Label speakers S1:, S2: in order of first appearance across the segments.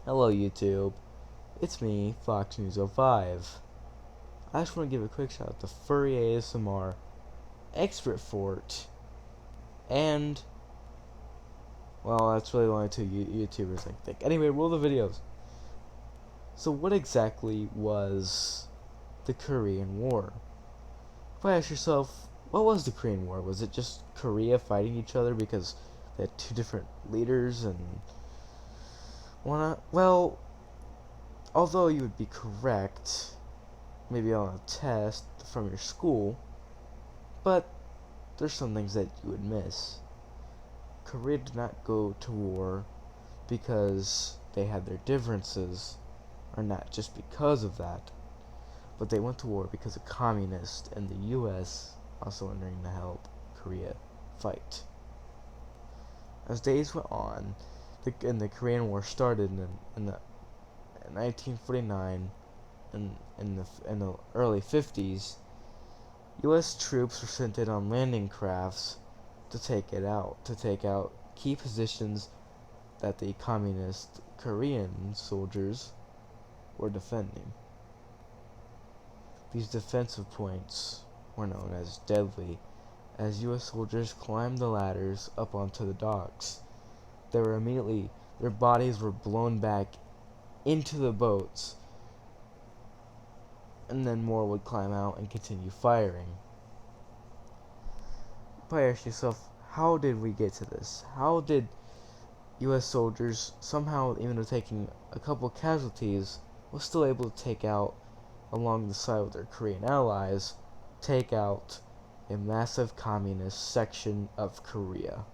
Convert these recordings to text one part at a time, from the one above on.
S1: Hello YouTube, it's me, Fox News 05. I just want to give a quick shout out to Furry ASMR, Expert Fort, and, well, that's really the only two YouTubers I think. Anyway, roll the videos. So what exactly was the Korean War? If I ask yourself, what was the Korean War? Was it just Korea fighting each other because they had two different leaders and whatnot? Well, although you would be correct, maybe on a test from your school, but there's some things that you would miss. Korea did not go to war because they had their differences, or not just because of that, but they went to war because of communists and the US also entering to help Korea fight. As days went on, the Korean War started in 1949. In the early 50s, U.S. troops were sent in on landing crafts to take out key positions that the communist Korean soldiers were defending. These defensive points were known as deadly, as U.S. soldiers climbed the ladders up onto the docks. Their bodies were blown back into the boats, and then more would climb out and continue firing. But ask yourself, how did we get to this? How did U.S. soldiers, somehow, even though taking a couple casualties, was still able to take out, along the side with their Korean allies, take out a massive communist section of Korea?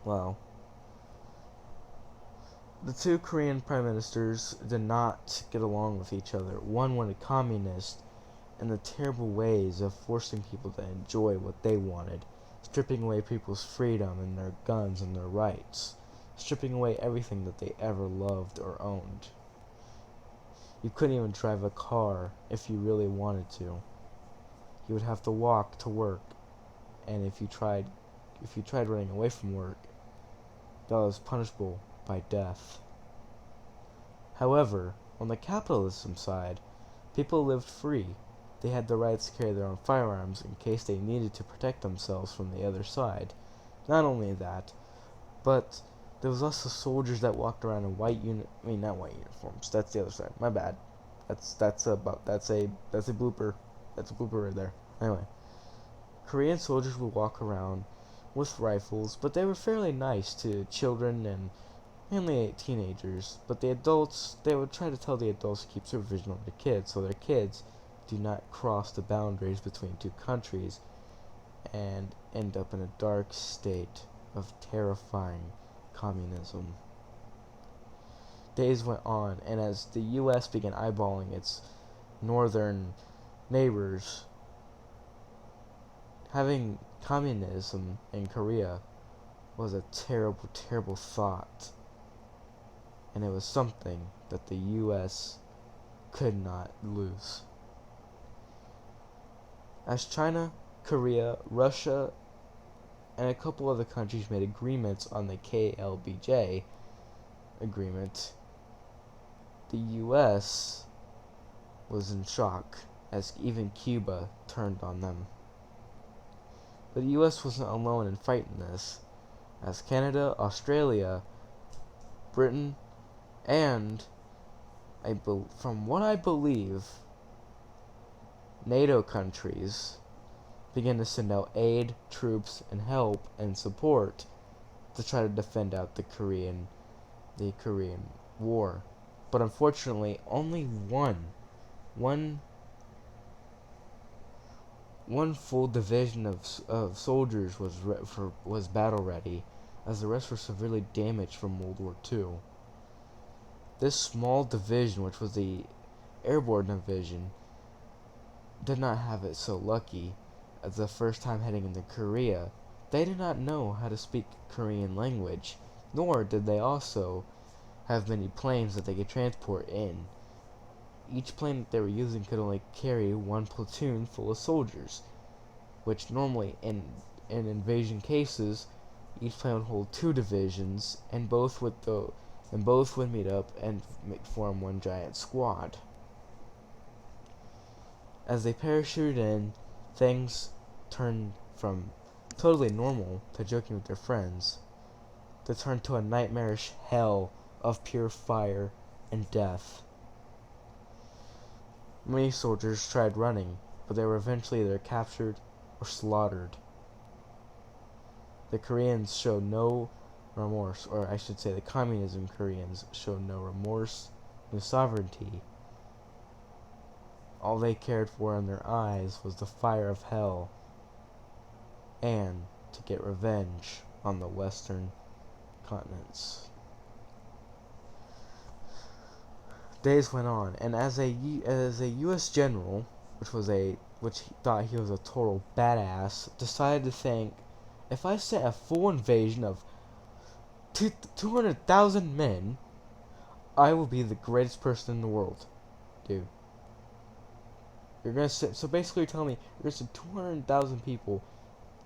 S1: Well, the two Korean prime ministers did not get along with each other. One went communist in the terrible ways of forcing people to enjoy what they wanted, stripping away people's freedom and their guns and their rights, stripping away everything that they ever loved or owned. You couldn't even drive a car if you really wanted to. You would have to walk to work, and if you tried running away from work, that was punishable by death. However, on the capitalism side, people lived free. They had the rights to carry their own firearms in case they needed to protect themselves from the other side. Not only that, but there was also soldiers that walked around in not white uniforms. That's the other side. My bad. That's a blooper. That's a blooper right there. Anyway, Korean soldiers would walk around with rifles, but they were fairly nice to children and mainly teenagers. But the adults, they would try to tell the adults to keep supervision on their kids, so their kids do not cross the boundaries between two countries and end up in a dark state of terrifying communism. Days went on, and as the U.S. began eyeballing its northern neighbors, having communism in Korea was a terrible, terrible thought, and it was something that the U.S. could not lose. As China, Korea, Russia, and a couple other countries made agreements on the KLBJ agreement, the U.S. was in shock as even Cuba turned on them. But the U.S. wasn't alone in fighting this, as Canada, Australia, Britain, and from what I believe, NATO countries began to send out aid, troops, and help and support to try to defend out the Korean War. But unfortunately, only one full division of soldiers was battle ready, as the rest were severely damaged from World War II. This small division, which was the Airborne Division, did not have it so lucky, as the first time heading into Korea, they did not know how to speak Korean language, nor did they also have many planes that they could transport in. Each plane that they were using could only carry one platoon full of soldiers, which normally in invasion cases, each plane would hold two divisions, and both with the and both would meet up and form one giant squad. As they parachuted in, things turned from totally normal to joking with their friends to turn to a nightmarish hell of pure fire and death. Many soldiers tried running, but they were eventually either captured or slaughtered. The Koreans showed no remorse, or I should say the communism Koreans showed no remorse, no sovereignty. All they cared for in their eyes was the fire of hell and to get revenge on the Western continents. Days went on, and as a U.S. general, which he thought he was a total badass, decided to think, if I set a full invasion of 200,000 men, I will be the greatest person in the world, dude. You're gonna send, so basically, you're telling me you're gonna send 200,000 people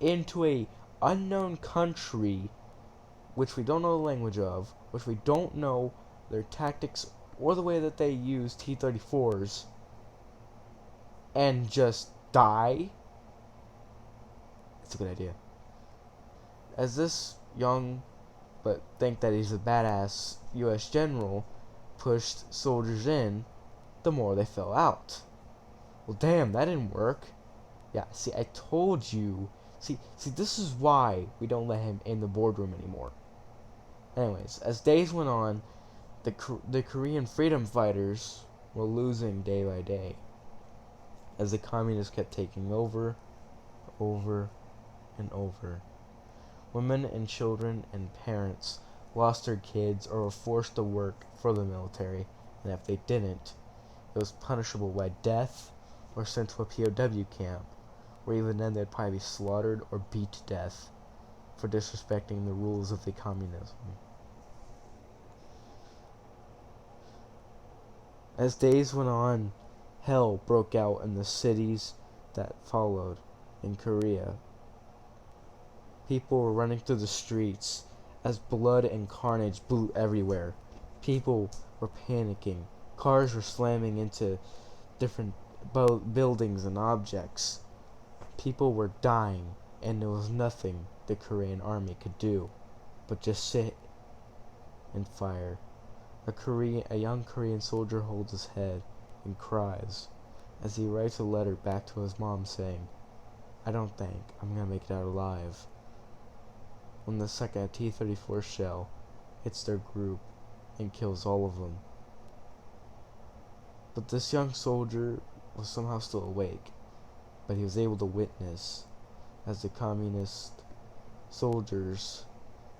S1: into a unknown country, which we don't know the language of, which we don't know their tactics or the way that they use T-34s, and just die? It's a good idea. As this young, but think that he's a badass U.S. general, pushed soldiers in, the more they fell out. Well, damn, that didn't work. Yeah, see, I told you. See, this is why we don't let him in the boardroom anymore. Anyways, as days went on, the Korean freedom fighters were losing day by day, as the communists kept taking over and over. Women and children and parents lost their kids or were forced to work for the military, and if they didn't, it was punishable by death or sent to a POW camp, where even then they'd probably be slaughtered or beat to death for disrespecting the rules of the communism. As days went on, hell broke out in the cities that followed in Korea. People were running through the streets as blood and carnage blew everywhere. People were panicking. Cars were slamming into different buildings and objects. People were dying, and there was nothing the Korean army could do but just sit and fire. A young Korean soldier holds his head and cries as he writes a letter back to his mom saying, "I don't think I'm gonna make it out alive," when the second T-34 shell hits their group and kills all of them. But this young soldier was somehow still awake, but he was able to witness as the communist soldiers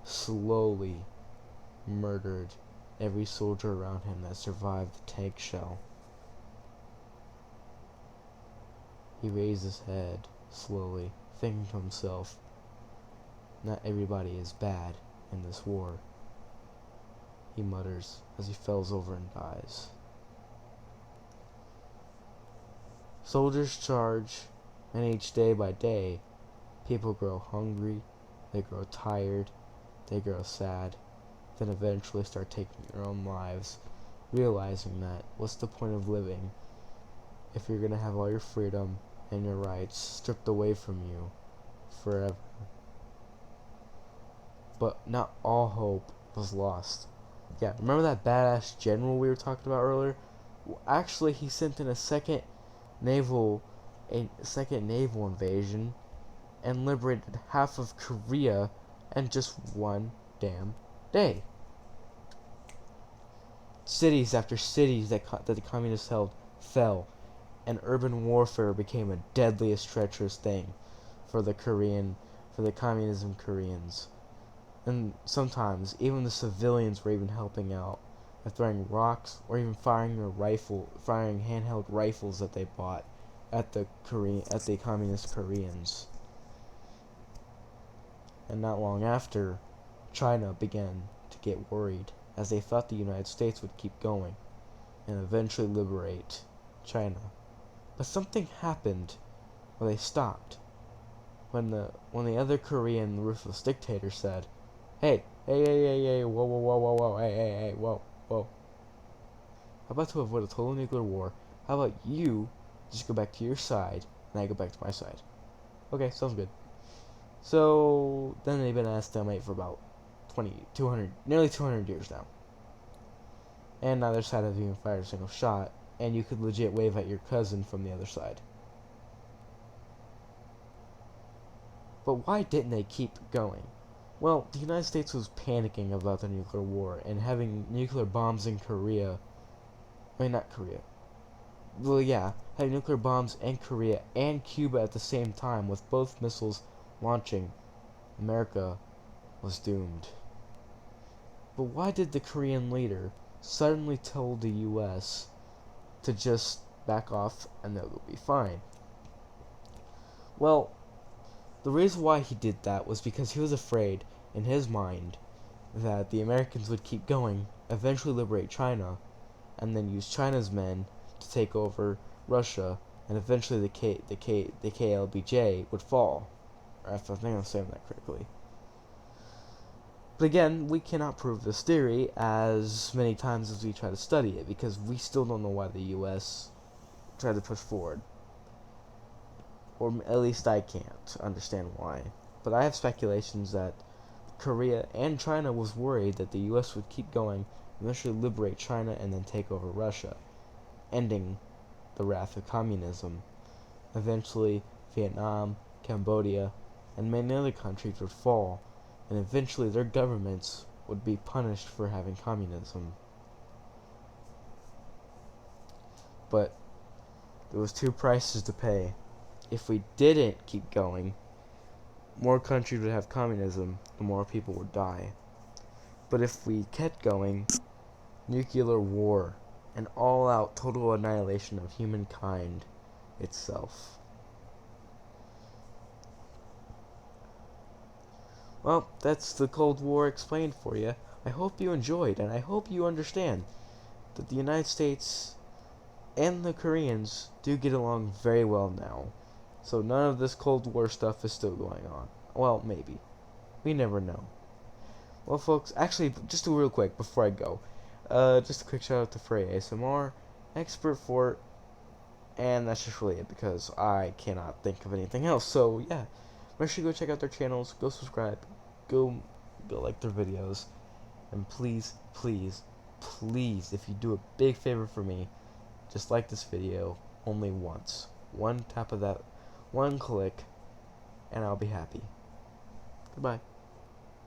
S1: slowly murdered every soldier around him that survived the tank shell. He raised his head slowly, thinking to himself, "Not everybody is bad in this war," he mutters as he falls over and dies. Soldiers charge, and each day by day, people grow hungry, they grow tired, they grow sad, then eventually start taking their own lives, realizing that what's the point of living if you're gonna have all your freedom and your rights stripped away from you forever. But not all hope was lost. Yeah, remember that badass general we were talking about earlier? Well, actually, he sent in a second naval invasion and liberated half of Korea in just one damn day. Cities after cities that the communists held fell, and urban warfare became a deadliest, treacherous thing for the communism Koreans. And sometimes even the civilians were even helping out by throwing rocks or even firing handheld rifles that they bought at the communist Koreans. And not long after, China began to get worried, as they thought the United States would keep going and eventually liberate China. But something happened where they stopped. When the other Korean ruthless dictator said, hey, whoa, Whoa. How about to avoid a total nuclear war? How about you just go back to your side, and I go back to my side? Okay, sounds good. So, then they've been at a stalemate for about 200, nearly 200 years now. And neither side has even fired a single shot, and you could legit wave at your cousin from the other side. But why didn't they keep going? Well, the United States was panicking about the nuclear war and having nuclear bombs in Korea. I mean, not Korea. Well, yeah, having nuclear bombs in Korea and Cuba at the same time with both missiles launching. America was doomed. But why did the Korean leader suddenly tell the US to just back off and they'll be fine? Well, the reason why he did that was because he was afraid, in his mind, that the Americans would keep going, eventually liberate China, and then use China's men to take over Russia, and eventually the KLBJ would fall. Or if I think I'm saying that correctly. But again, we cannot prove this theory as many times as we try to study it, because we still don't know why the US tried to push forward. Or at least I can't understand why. But I have speculations that Korea and China was worried that the US would keep going, eventually liberate China, and then take over Russia, ending the wrath of communism. Eventually, Vietnam, Cambodia, and many other countries would fall, and eventually their governments would be punished for having communism. But there was two prices to pay. If we didn't keep going, more countries would have communism, and more people would die. But if we kept going, nuclear war, an all-out total annihilation of humankind itself. Well, that's the Cold War explained for you. I hope you enjoyed, and I hope you understand that the United States and the Koreans do get along very well now. So none of this Cold War stuff is still going on. Well, maybe. We never know. Well, folks, actually, just real quick before I go, just a quick shout out to Frey ASMR, Expert Fort, and that's just really it because I cannot think of anything else. So yeah, make sure you go check out their channels, go subscribe, go like their videos, and please, please, please, if you do a big favor for me, just like this video only once. One tap of that, one click, and I'll be happy. Goodbye.